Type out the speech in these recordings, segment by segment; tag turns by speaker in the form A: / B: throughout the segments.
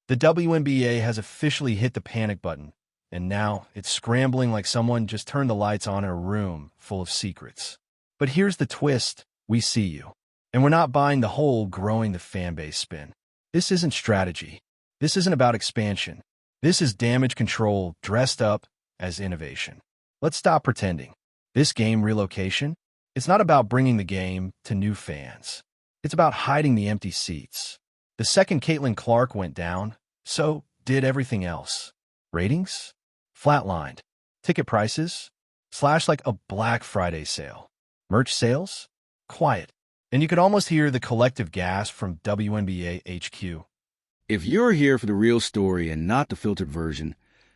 A: The WNBA has officially hit the panic button, and now it's scrambling like someone just turned the lights on in a room full of secrets. But here's the twist: we see you. And we're not buying the whole growing the fan base spin. This isn't strategy. This isn't about expansion. This is damage control dressed up as innovation. Let's stop pretending. This game relocation, it's not about bringing the game to new fans. It's about hiding the empty seats. The second Caitlin Clark went down, so did everything else. Ratings? Flatlined. Ticket prices? Slashed like a Black Friday sale. Merch sales? Quiet. And you could almost hear the collective gasp from WNBA HQ.
B: If you're here for the real story and not the filtered version,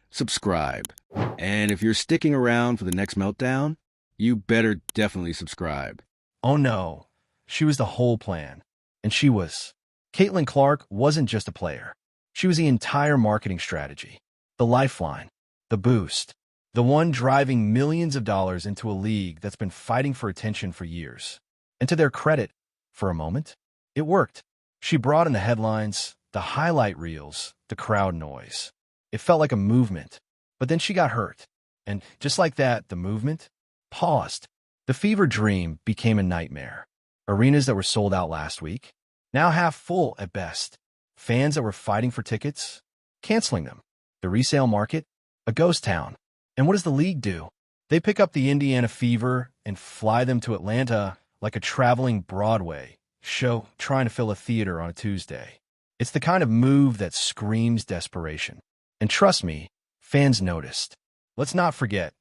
B: subscribe. And if you're sticking around for the next meltdown, you better definitely subscribe.
A: Oh no, she was the whole plan. And she was. Caitlin Clark wasn't just a player. She was the entire marketing strategy. The lifeline. The boost. The one driving millions of dollars into a league that's been fighting for attention for years. And to their credit, for a moment, it worked. She brought in the headlines, the highlight reels, the crowd noise. It felt like a movement. But then she got hurt. And just like that, the movement paused. The fever dream became a nightmare. Arenas that were sold out last week, now half full at best. Fans that were fighting for tickets, canceling them. The resale market, a ghost town. And what does the league do? They pick up the Indiana Fever and fly them to Atlanta like a traveling Broadway show trying to fill a theater on a Tuesday. It's the kind of move that screams desperation. And trust me, fans noticed. Let's not forget,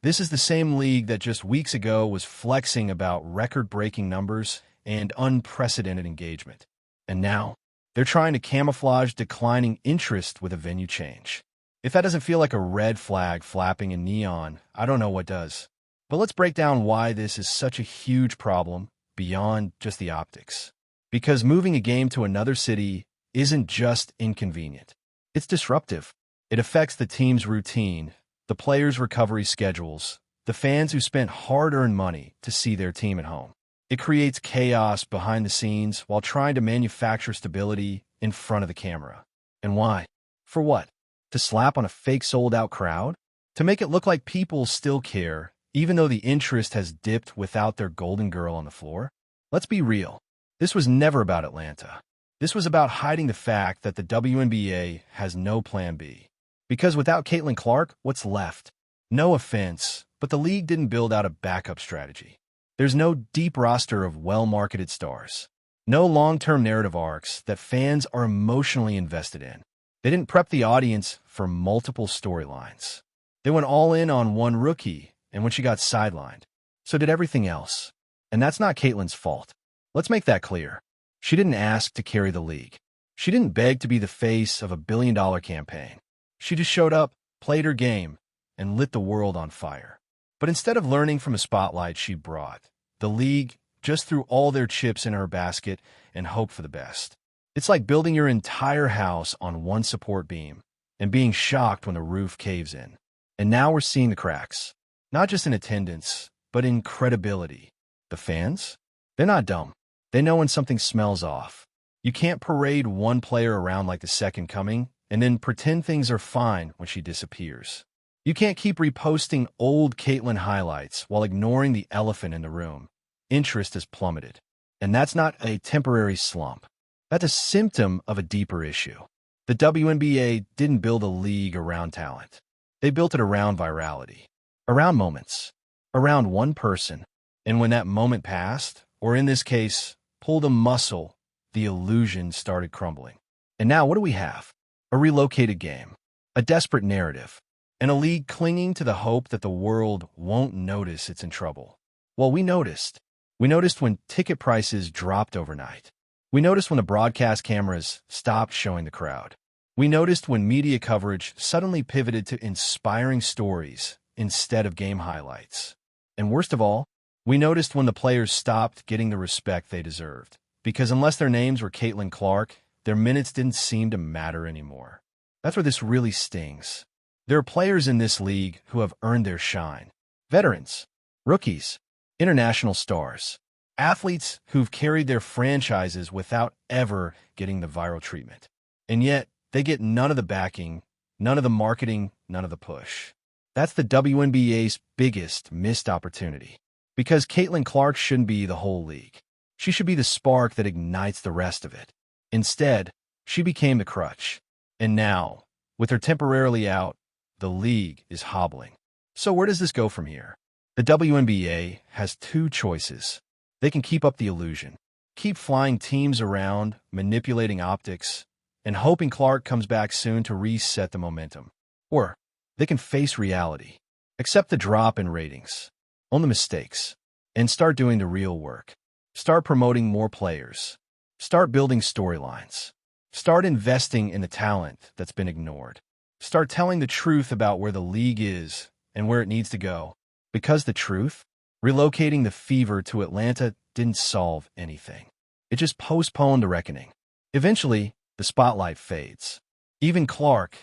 A: this is the same league that just weeks ago was flexing about record-breaking numbers and unprecedented engagement. And now, they're trying to camouflage declining interest with a venue change. If that doesn't feel like a red flag flapping in neon, I don't know what does. But let's break down why this is such a huge problem beyond just the optics. Because moving a game to another city isn't just inconvenient. It's disruptive. It affects the team's routine, the players' recovery schedules, the fans who spent hard-earned money to see their team at home. It creates chaos behind the scenes while trying to manufacture stability in front of the camera. And why? For what? To slap on a fake sold-out crowd? To make it look like people still care, even though the interest has dipped without their golden girl on the floor? Let's be real. This was never about Atlanta. This was about hiding the fact that the WNBA has no plan B. Because without Caitlin Clark, what's left? No offense, but the league didn't build out a backup strategy. There's no deep roster of well-marketed stars. No long-term narrative arcs that fans are emotionally invested in. They didn't prep the audience for multiple storylines. They went all in on one rookie, and when she got sidelined, so did everything else. And that's not Caitlin's fault. Let's make that clear. She didn't ask to carry the league. She didn't beg to be the face of a billion-dollar campaign. She just showed up, played her game, and lit the world on fire. But instead of learning from a spotlight she brought, the league just threw all their chips in her basket and hoped for the best. It's like building your entire house on one support beam and being shocked when the roof caves in. And now we're seeing the cracks, not just in attendance, but in credibility. The fans? They're not dumb. They know when something smells off. You can't parade one player around like the second coming and then pretend things are fine when she disappears. You can't keep reposting old Caitlin highlights while ignoring the elephant in the room. Interest has plummeted. And that's not a temporary slump. That's a symptom of a deeper issue. The WNBA didn't build a league around talent. They built it around virality, around moments, around one person. And when that moment passed, or in this case, pulled a muscle, the illusion started crumbling. And now what do we have? A relocated game, a desperate narrative, and a league clinging to the hope that the world won't notice it's in trouble. Well, we noticed. We noticed when ticket prices dropped overnight. We noticed when the broadcast cameras stopped showing the crowd. We noticed when media coverage suddenly pivoted to inspiring stories instead of game highlights. And worst of all, we noticed when the players stopped getting the respect they deserved. Because unless their names were Caitlin Clark, their minutes didn't seem to matter anymore. That's where this really stings. There are players in this league who have earned their shine. Veterans, rookies, international stars, athletes who've carried their franchises without ever getting the viral treatment. And yet, They get none of the backing, none of the marketing, none of the push. That's the WNBA's biggest missed opportunity. Because Caitlin Clark shouldn't be the whole league. She should be the spark that ignites the rest of it. Instead, she became the crutch. And now, with her temporarily out, the league is hobbling. So where does this go from here? The WNBA has two choices. They can keep up the illusion, keep flying teams around, manipulating optics, and hoping Clark comes back soon to reset the momentum. Or they can face reality, accept the drop in ratings, own the mistakes, and start doing the real work. Start promoting more players. Start building storylines. Start investing in the talent that's been ignored. Start telling the truth about where the league is and where it needs to go. Because the truth, relocating the Fever to Atlanta didn't solve anything. It just postponed the reckoning. Eventually, the spotlight fades. Even Clark,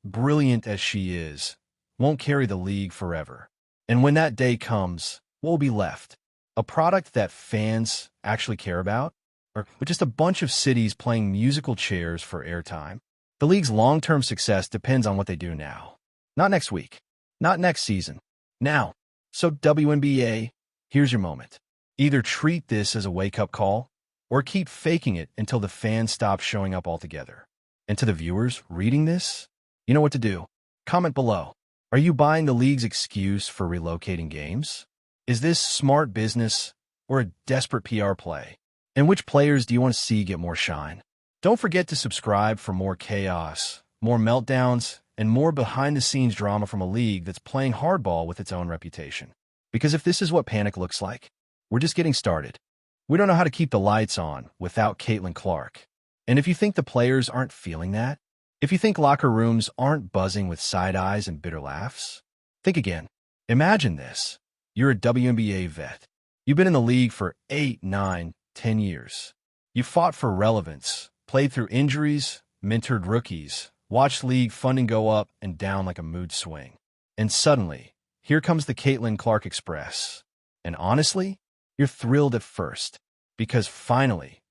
A: brilliant as she is, won't carry the league forever. And when that day comes, what will be left? A product that fans actually care about? Or just a bunch of cities playing musical chairs for airtime? The league's long-term success depends on what they do now. Not next week. Not next season. Now. So WNBA, here's your moment. Either treat this as a wake-up call, or keep faking it until the fans stop showing up altogether. And to the viewers reading this, you know what to do. Comment below. Are you buying the league's excuse for relocating games? Is this smart business or a desperate PR play? And which players do you want to see get more shine? Don't forget to subscribe for more chaos, more meltdowns, and more behind-the-scenes drama from a league that's playing hardball with its own reputation. Because if this is what Panic looks like, we're just getting started. We don't know how to keep the lights on without Caitlin Clark. And if you think the players aren't feeling that, if you think locker rooms aren't buzzing with side eyes and bitter laughs, think again. Imagine this. You're a WNBA vet. You've been in the league for 8, 9, 10 years. You fought for relevance, played through injuries, mentored rookies, watched league funding go up and down like a mood swing. And suddenly, here comes the Caitlin Clark Express. And honestly, you're thrilled at first, because finally,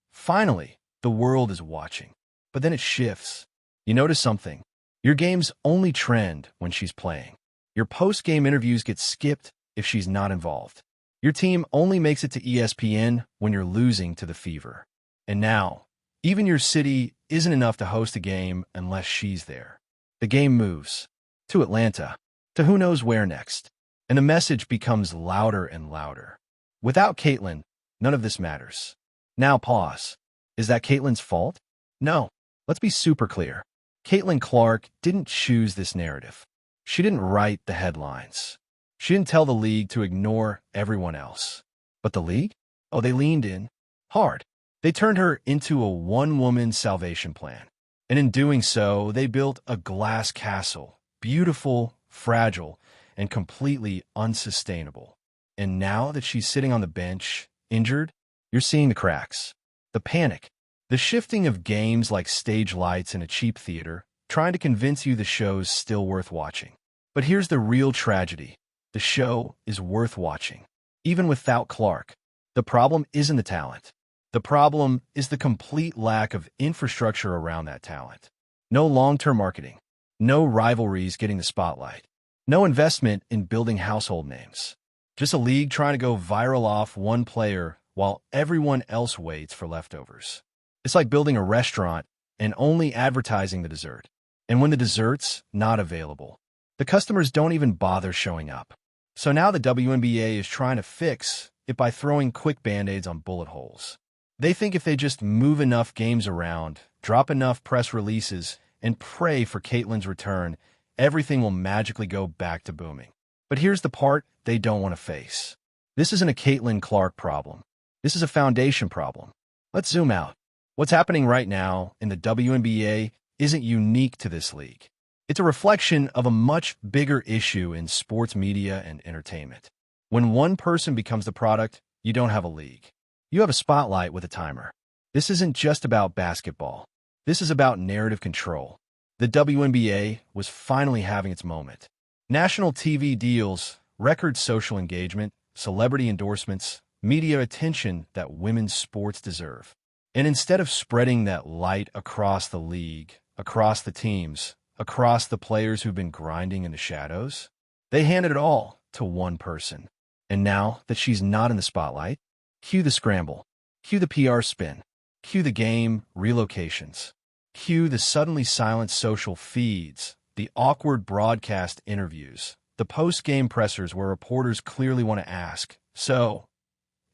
A: the world is watching. But then it shifts. You notice something. Your games only trend when she's playing. Your post-game interviews get skipped if she's not involved. Your team only makes it to ESPN when you're losing to the Fever. And now, even your city isn't enough to host a game unless she's there. The game moves to Atlanta, to who knows where next. And the message becomes louder and louder. Without Caitlin, none of this matters. Now pause. Is that Caitlin's fault? No. Let's be super clear. Caitlin Clark didn't choose this narrative. She didn't write the headlines. She didn't tell the league to ignore everyone else. But the league? Oh, they leaned in hard. They turned her into a one-woman salvation plan. And in doing so, they built a glass castle, beautiful, fragile, and completely unsustainable. And now that she's sitting on the bench, injured, you're seeing the cracks. The panic. The shifting of games like stage lights in a cheap theater, trying to convince you the show's still worth watching. But here's the real tragedy. The show is worth watching, even without Clark. The problem isn't the talent. The problem is the complete lack of infrastructure around that talent. No long-term marketing. No rivalries getting the spotlight. No investment in building household names. Just a league trying to go viral off one player while everyone else waits for leftovers. It's like building a restaurant and only advertising the dessert. And when the dessert's not available, the customers don't even bother showing up. So now the WNBA is trying to fix it by throwing quick band-aids on bullet holes. They think if they just move enough games around, drop enough press releases, and pray for Caitlin's return, everything will magically go back to booming. But here's the part they don't want to face. This isn't a Caitlin Clark problem. This is a foundation problem. Let's zoom out. What's happening right now in the WNBA isn't unique to this league. It's a reflection of a much bigger issue in sports media and entertainment. When one person becomes the product, you don't have a league. You have a spotlight with a timer. This isn't just about basketball. This is about narrative control. The WNBA was finally having its moment. National TV deals, record social engagement, celebrity endorsements, media attention that women's sports deserve. And instead of spreading that light across the league, across the teams, across the players who've been grinding in the shadows. They handed it all to one person. And now that she's not in the spotlight, cue the scramble, cue the PR spin, cue the game relocations, cue the suddenly silent social feeds, the awkward broadcast interviews, the post-game pressers where reporters clearly want to ask, so,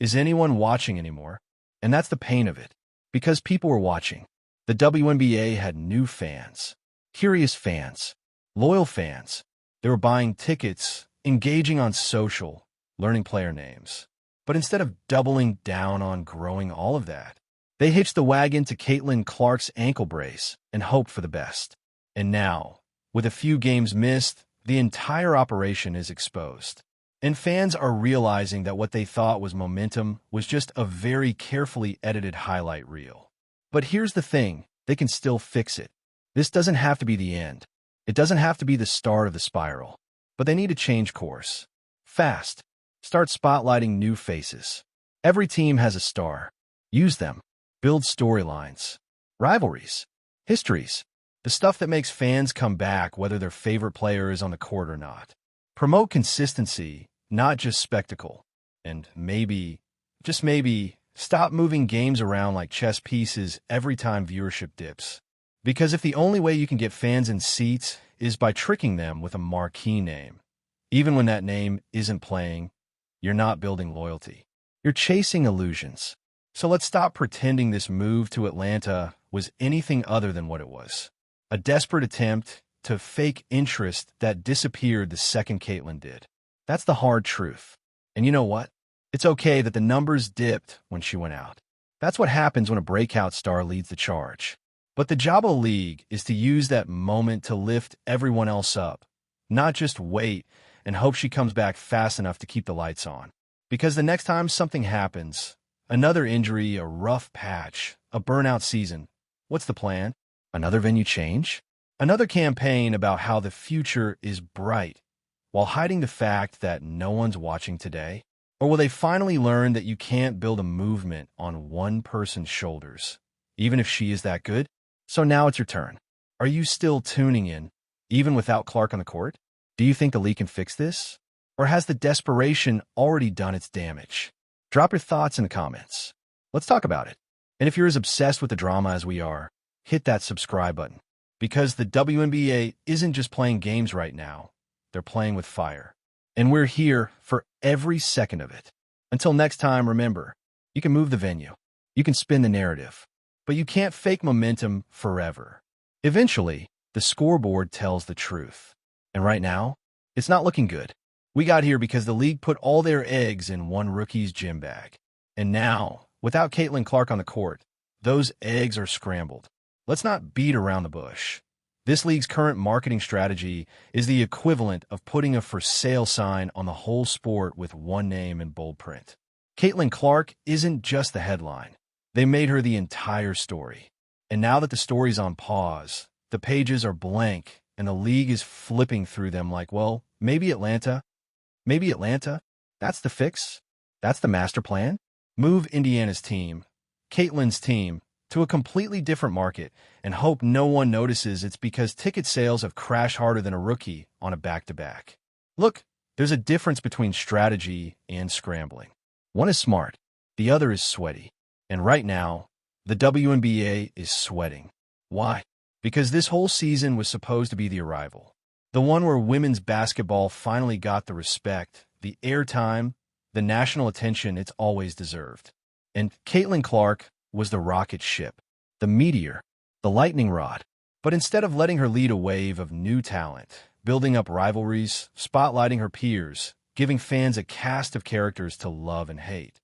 A: is anyone watching anymore? And that's the pain of it. Because people were watching. The WNBA had new fans, curious fans, loyal fans. They were buying tickets, engaging on social, learning player names. But instead of doubling down on growing all of that, they hitched the wagon to Caitlin Clark's ankle brace and hoped for the best. And now, with a few games missed, the entire operation is exposed. And fans are realizing that what they thought was momentum was just a very carefully edited highlight reel. But here's the thing, they can still fix it. This doesn't have to be the end. It doesn't have to be the start of the spiral. But they need to change course. Fast. Start spotlighting new faces. Every team has a star. Use them. Build storylines. Rivalries. Histories. The stuff that makes fans come back whether their favorite player is on the court or not. Promote consistency, not just spectacle. And maybe, just maybe, stop moving games around like chess pieces every time viewership dips. Because if the only way you can get fans in seats is by tricking them with a marquee name, even when that name isn't playing, you're not building loyalty. You're chasing illusions. So let's stop pretending this move to Atlanta was anything other than what it was. A desperate attempt to fake interest that disappeared the second Caitlin did. That's the hard truth. And you know what? It's okay that the numbers dipped when she went out. That's what happens when a breakout star leads the charge. But the job of the league is to use that moment to lift everyone else up, not just wait and hope she comes back fast enough to keep the lights on. Because the next time something happens, another injury, a rough patch, a burnout season, what's the plan? Another venue change? Another campaign about how the future is bright, while hiding the fact that no one's watching today? Or will they finally learn that you can't build a movement on one person's shoulders, even if she is that good? So now it's your turn. Are you still tuning in, even without Clark on the court? Do you think the league can fix this? Or has the desperation already done its damage? Drop your thoughts in the comments. Let's talk about it. And if you're as obsessed with the drama as we are, hit that subscribe button. Because the WNBA isn't just playing games right now, they're playing with fire. And we're here for every second of it. Until next time, remember, you can move the venue, you can spin the narrative, but you can't fake momentum forever. Eventually, the scoreboard tells the truth. And right now, it's not looking good. We got here because the league put all their eggs in one rookie's gym bag. And now, without Caitlin Clark on the court, those eggs are scrambled. Let's not beat around the bush. This league's current marketing strategy is the equivalent of putting a for sale sign on the whole sport with one name in bold print. Caitlin Clark isn't just the headline. They made her the entire story. And now that the story's on pause, the pages are blank, and the league is flipping through them like, well, maybe Atlanta, that's the fix, that's the master plan. Move Indiana's team, Caitlin's team, to a completely different market and hope no one notices it's because ticket sales have crashed harder than a rookie on a back-to-back. Look, there's a difference between strategy and scrambling. One is smart, the other is sweaty. And right now, the WNBA is sweating. Why? Because this whole season was supposed to be the arrival. The one where women's basketball finally got the respect, the airtime, the national attention it's always deserved. And Caitlin Clark was the rocket ship, the meteor, the lightning rod. But instead of letting her lead a wave of new talent, building up rivalries, spotlighting her peers, giving fans a cast of characters to love and hate,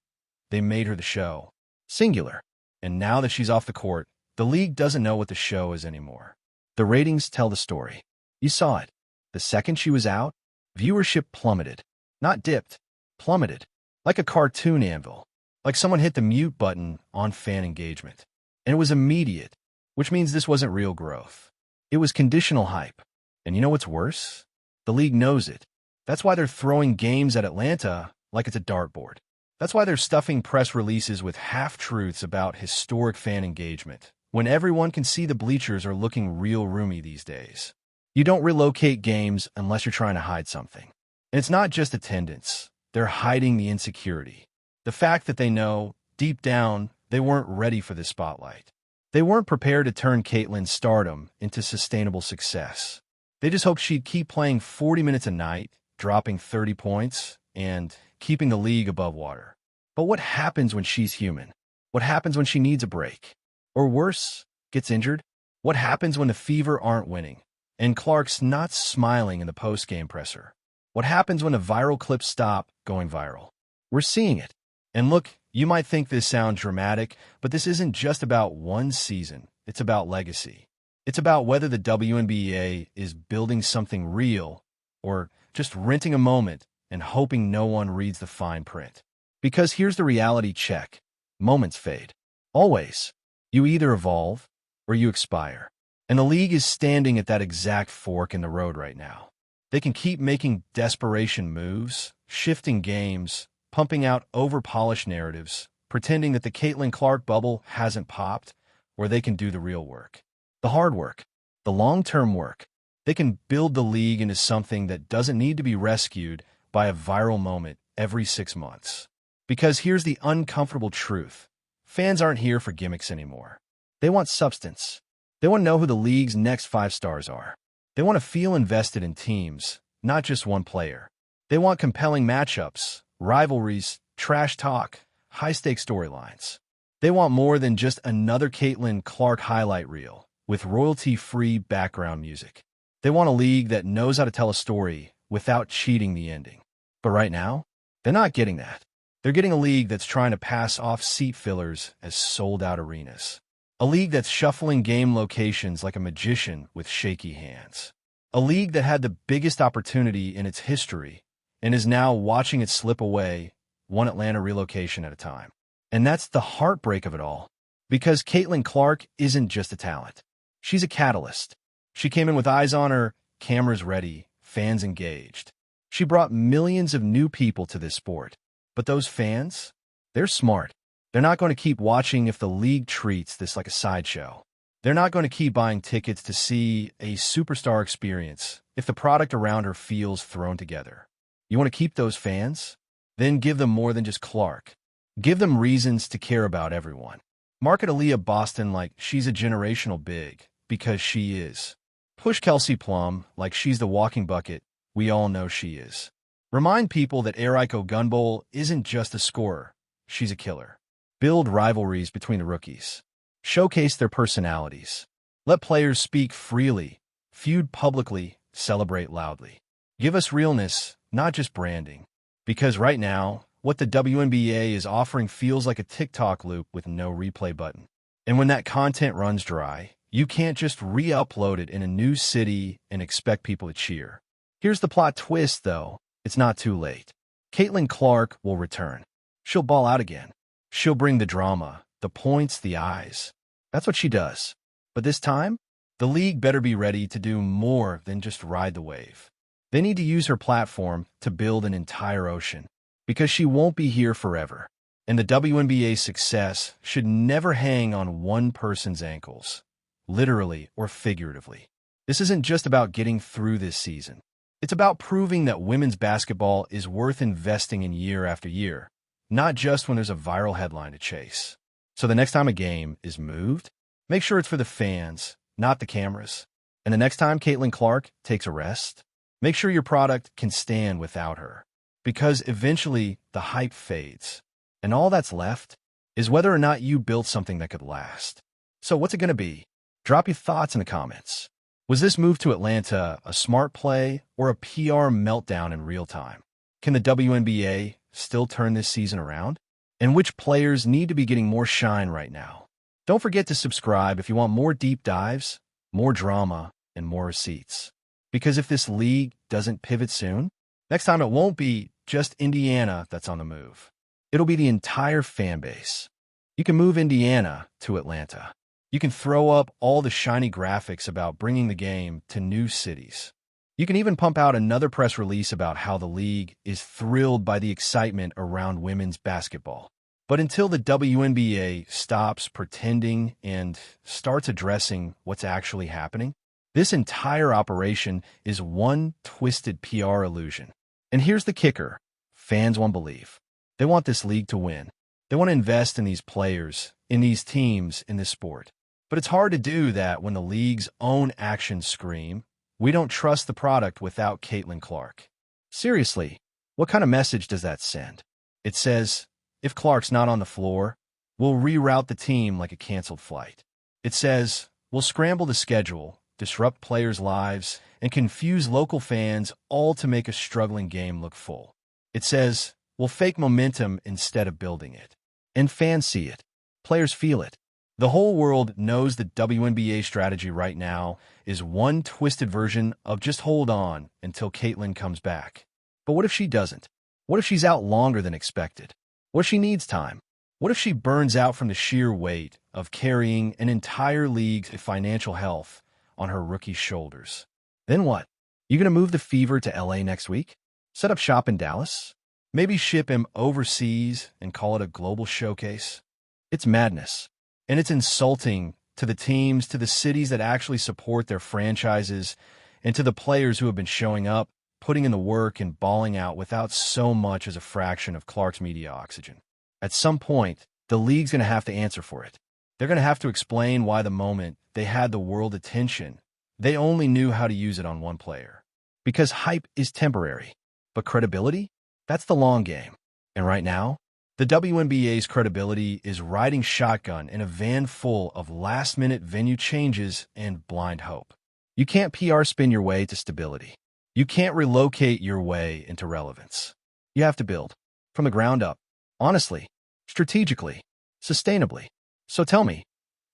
A: they made her the show. Singular. And now that she's off the court, the league doesn't know what the show is anymore. The ratings tell the story. You saw it. The second she was out, viewership plummeted. Not dipped, plummeted. Like a cartoon anvil. Like someone hit the mute button on fan engagement. And it was immediate, which means this wasn't real growth. It was conditional hype. And you know what's worse? The league knows it. That's why they're throwing games at Atlanta like it's a dartboard. That's why they're stuffing press releases with half-truths about historic fan engagement, when everyone can see the bleachers are looking real roomy these days. You don't relocate games unless you're trying to hide something. And it's not just attendance. They're hiding the insecurity. The fact that they know, deep down, they weren't ready for this spotlight. They weren't prepared to turn Caitlyn's stardom into sustainable success. They just hoped she'd keep playing 40 minutes a night, dropping 30 points, and keeping the league above water. But what happens when she's human? What happens when she needs a break? Or worse, gets injured? What happens when the Fever aren't winning, and Clark's not smiling in the post-game presser? What happens when the viral clips stop going viral? We're seeing it. And look, you might think this sounds dramatic, but this isn't just about one season. It's about legacy. It's about whether the WNBA is building something real or just renting a moment and hoping no one reads the fine print. Because here's the reality check. Moments fade. Always. You either evolve or you expire. And the league is standing at that exact fork in the road right now. They can keep making desperation moves, shifting games, pumping out over-polished narratives, pretending that the Caitlin Clark bubble hasn't popped, or they can do the real work. The hard work. The long-term work. They can build the league into something that doesn't need to be rescued by a viral moment every 6 months. Because here's the uncomfortable truth. Fans aren't here for gimmicks anymore. They want substance. They want to know who the league's next 5 stars are. They want to feel invested in teams, not just one player. They want compelling matchups, rivalries, trash talk, high-stakes storylines. They want more than just another Caitlin Clark highlight reel with royalty-free background music. They want a league that knows how to tell a story without cheating the ending. But right now, they're not getting that. They're getting a league that's trying to pass off seat fillers as sold-out arenas. A league that's shuffling game locations like a magician with shaky hands. A league that had the biggest opportunity in its history and is now watching it slip away, one Atlanta relocation at a time. And that's the heartbreak of it all. Because Caitlin Clark isn't just a talent. She's a catalyst. She came in with eyes on her, cameras ready, fans engaged. She brought millions of new people to this sport. But those fans, they're smart. They're not going to keep watching if the league treats this like a sideshow. They're not going to keep buying tickets to see a superstar experience if the product around her feels thrown together. You want to keep those fans? Then give them more than just Clark. Give them reasons to care about everyone. Market Aaliyah Boston like she's a generational big, because she is. Push Kelsey Plum like she's the walking bucket we all know she is. Remind people that Eriko Gunbowl isn't just a scorer, she's a killer. Build rivalries between the rookies. Showcase their personalities. Let players speak freely, feud publicly, celebrate loudly. Give us realness, not just branding. Because right now, what the WNBA is offering feels like a TikTok loop with no replay button. And when that content runs dry, you can't just re-upload it in a new city and expect people to cheer. Here's the plot twist, though. It's not too late. Caitlin Clark will return. She'll ball out again. She'll bring the drama, the points, the eyes. That's what she does. But this time, the league better be ready to do more than just ride the wave. They need to use her platform to build an entire ocean, because she won't be here forever. And the WNBA's success should never hang on one person's ankles, literally or figuratively. This isn't just about getting through this season. It's about proving that women's basketball is worth investing in year after year, not just when there's a viral headline to chase. So the next time a game is moved, make sure it's for the fans, not the cameras. And the next time Caitlin Clark takes a rest, make sure your product can stand without her. Because eventually the hype fades, and all that's left is whether or not you built something that could last. So what's it going to be? Drop your thoughts in the comments. Was this move to Atlanta a smart play or a PR meltdown in real time? Can the WNBA still turn this season around? And which players need to be getting more shine right now? Don't forget to subscribe if you want more deep dives, more drama, and more receipts. Because if this league doesn't pivot soon, next time it won't be just Indiana that's on the move. It'll be the entire fan base. You can move Indiana to Atlanta. You can throw up all the shiny graphics about bringing the game to new cities. You can even pump out another press release about how the league is thrilled by the excitement around women's basketball. But until the WNBA stops pretending and starts addressing what's actually happening, this entire operation is one twisted PR illusion. And here's the kicker. Fans won't believe. They want this league to win. They want to invest in these players, in these teams, in this sport. But it's hard to do that when the league's own actions scream, "We don't trust the product without Caitlin Clark." Seriously, what kind of message does that send? It says, if Clark's not on the floor, we'll reroute the team like a canceled flight. It says, we'll scramble the schedule, disrupt players' lives, and confuse local fans, all to make a struggling game look full. It says, we'll fake momentum instead of building it. And fans see it. Players feel it. The whole world knows the WNBA strategy right now is one twisted version of just hold on until Caitlin comes back. But what if she doesn't? What if she's out longer than expected? What if she needs time? What if she burns out from the sheer weight of carrying an entire league's financial health on her rookie's shoulders? Then what? You gonna move the Fever to LA next week? Set up shop in Dallas? Maybe ship him overseas and call it a global showcase? It's madness. And it's insulting to the teams, to the cities that actually support their franchises, and to the players who have been showing up, putting in the work, and balling out without so much as a fraction of Clark's media oxygen. At some point, the league's going to have to answer for it. They're going to have to explain why the moment they had the world attention, they only knew how to use it on one player. Because hype is temporary, but credibility? That's the long game. And right now, the WNBA's credibility is riding shotgun in a van full of last-minute venue changes and blind hope. You can't PR spin your way to stability. You can't relocate your way into relevance. You have to build from the ground up, honestly, strategically, sustainably. So tell me,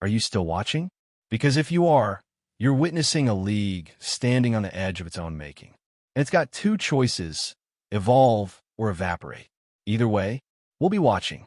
A: are you still watching? Because if you are, you're witnessing a league standing on the edge of its own making. And it's got two choices: evolve or evaporate. Either way, we'll be watching.